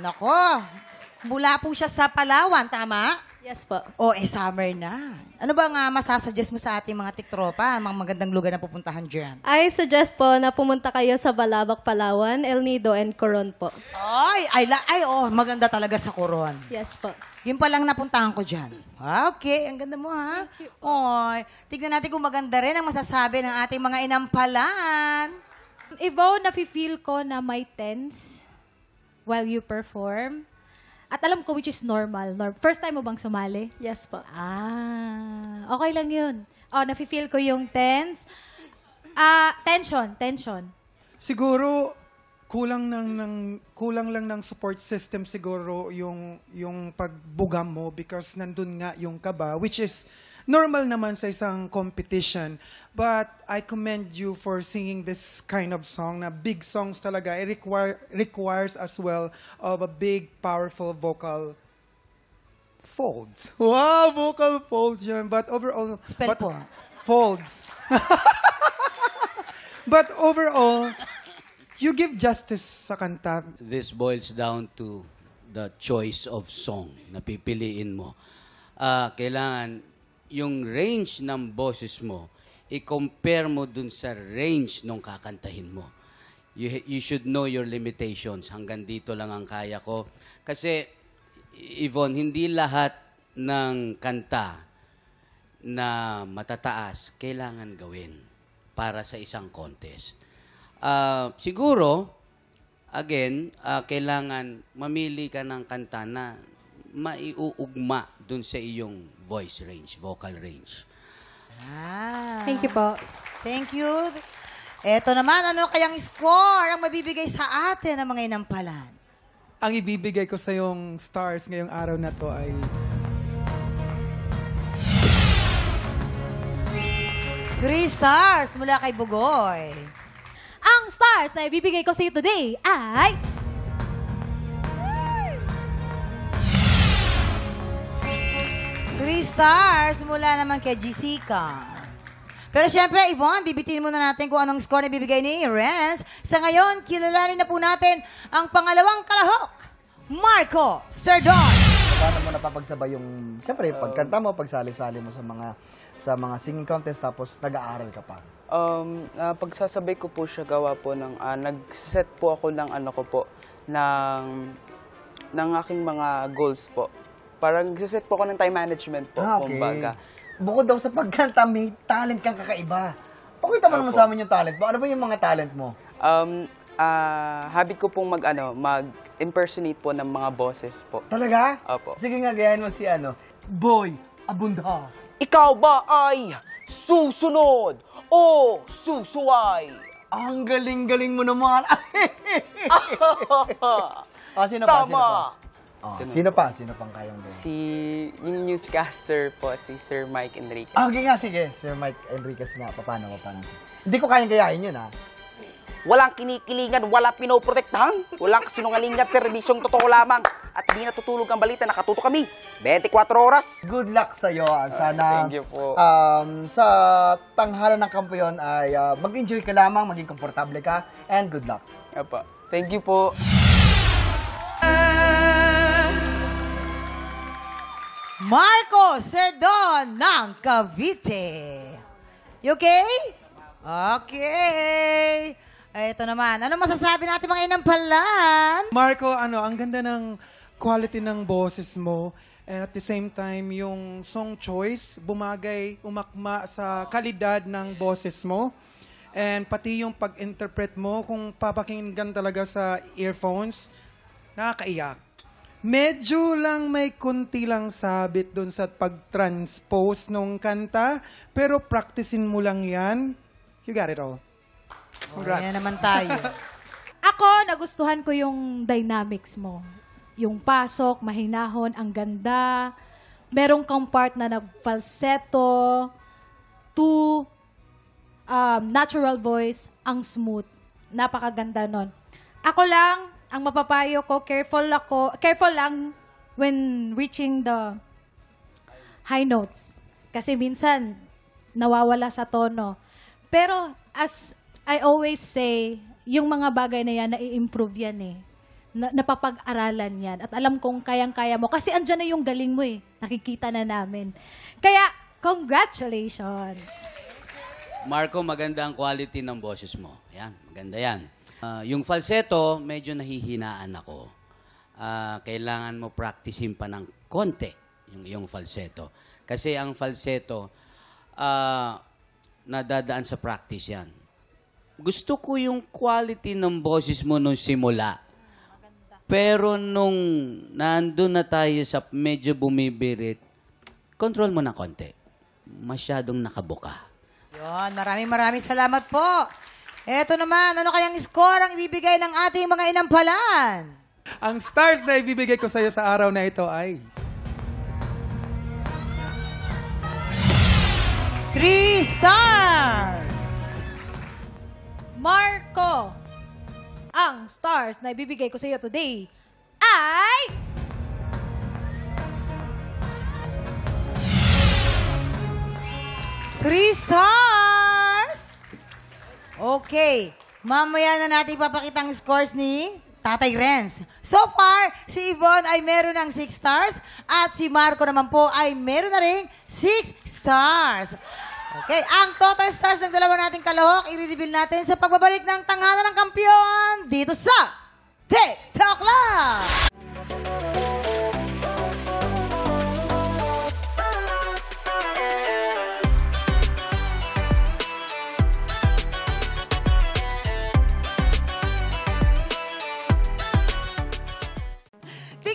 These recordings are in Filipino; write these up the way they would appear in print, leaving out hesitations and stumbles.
Nako, mula po siya sa Palawan, tama? Yes po. O, summer na. Ano ba nga masasuggest mo sa ating mga tiktropa, mga magandang lugar na pupuntahan dyan? I suggest po na pumunta kayo sa Balabac, Palawan, El Nido, and Coron po. Maganda talaga sa Coron. Yes po. Yun pa lang napuntahan ko dyan. Okay, ang ganda mo ha. Oy, tignan natin kung maganda rin ang masasabi ng ating mga inampalan. Ivo, nafe-feel ko na may tense while you perform. At alam ko which is normal. First time mo bang sumali? Yes po. Okay lang yun. Nafe-feel ko yung tense. Tension. Siguro kulang lang ng support system siguro yung pagbugam mo because nandun nga yung kaba, which is normal naman sa isang competition. But I commend you for singing this kind of song na big songs talaga. It requires as well of a big, powerful vocal folds. Wow, vocal folds yun. But overall... Spell po. Folds. But overall, you give justice sa kanta. This boils down to the choice of song na pipiliin mo. Kailangan yung range ng boses mo, i-compare mo dun sa range nung kakantahin mo. You should know your limitations. Hanggang dito lang ang kaya ko. Kasi, Yvonne, hindi lahat ng kanta na matataas kailangan gawin para sa isang contest. Siguro, again, kailangan mamili ka ng kanta na maiuugma dun sa iyong voice range, vocal range. Thank you po. Thank you. Eto naman, ano kayang score ang mabibigay sa atin ng mga inampalan? Ang ibibigay ko sa yung stars ngayong araw na to ay... Three stars mula kay Bugoy. Ang stars na ibibigay ko sa iyo today ay... Three stars mula naman kay Jessica. Pero syempre, Yvonne, bibitin muna natin kung anong score na bibigay ni Renz. Sa ngayon, kilalanin na po natin ang pangalawang kalahok, Marco Serdon. Paano mo napapagsabay yung, siyempre, pagkanta mo, pagsali-sali mo sa mga singing contest, tapos nag-aaral ka pa? Pagsasabay ko po siya gawa po ng, nag-set po ako ng ano ko po, ng aking mga goals po. Parang nag-set po ako ng time management po, kumbaga. Bukod daw sa pagkanta, may talent kang kakaiba. Pakita mo naman sa amin yung talent mo. Ano ba yung mga talent mo? Habit ko pong mag-impersonate po ng mga boses po. Talaga? Opo. Sige nga, gayahin mo si Boy Abunda. Ikaw ba ay susunod o susuway? Ang galing-galing mo naman. Sino pa? Tama! Sino pang kayang gawin? Yung newscaster po, si Sir Mike Enriquez. Okay nga, sige. Sir Mike Enriquez nga. Paano? Hindi ko kayang gayahin yun, ha? Walang kinikilingan, walang pinoprotektahan, walang kasinungalingan, serbisyong totoo lamang. At di natutulog ang balita, nakatuto kami. 24 oras. Good luck sa'yo. Sana thank you po. Sa tanghalan ng kampeon ay mag-enjoy ka lamang, maging komportable ka, and good luck. Apa. Thank you po. Marco Serdon ng Cavite. You okay? Okay. Ito naman. Ano masasabi natin mga inampalan? Marco, ang ganda ng quality ng boses mo. And at the same time, yung song choice, bumagay, umakma sa kalidad ng boses mo. And pati yung pag-interpret mo, kung papakinggan talaga sa earphones, nakakaiyak. Medyo lang may kunti lang sabit dun sa pag-transpose nung kanta, pero practicein mo lang yan. You got it all. Congrats. Ayan naman tayo. Ako, nagustuhan ko yung dynamics mo. Yung pasok, mahinahon, ang ganda. Merong kang part na nag-falsetto, natural voice, ang smooth. Napakaganda nun. Ako lang, ang mapapayo ko, careful lang when reaching the high notes. Kasi minsan, nawawala sa tono. Pero as I always say, yung mga bagay na yan, nai-improve yan eh. napapag-aralan yan. At alam kong kayang-kaya mo. Kasi andyan na yung galing mo eh. Nakikita na namin. Kaya, congratulations! Marco, maganda ang quality ng boses mo. Yan, maganda yan. Yung falsetto, medyo nahihinaan ako. Kailangan mo practicein pa ng konti yung iyong falsetto. Kasi ang falsetto, nadadaan sa practice yan. Gusto ko yung quality ng boses mo nung simula. Pero nung nandun na tayo sa medyo bumibirit, control mo ng konti. Masyadong nakabuka. Yun, maraming salamat po. Eto naman, ano kayang score ang ibibigay ng ating mga inampalan? Ang stars na ibibigay ko sa iyo sa araw na ito ay 3 stars! Marco, ang stars na ibibigay ko sa iyo today ay... Three stars! Okay. Mamaya na natin ipapakita ang scores ni Tatay Renz. So far, si Yvonne ay meron ng 6 stars at si Marco naman po ay meron na rin 6 stars. Okay, ang total stars ng dalawa nating kalahok, i-reveal natin sa pagbabalik ng tanghalan ng kampiyon dito sa TikTok Live!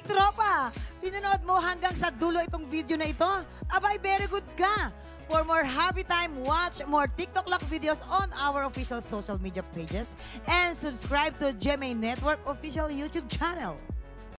Tropa, pinanood mo hanggang sa dulo itong video na ito? Abay, very good ka! For more happy time, watch more TikTok Lock videos on our official social media pages and subscribe to GMA Network official YouTube channel.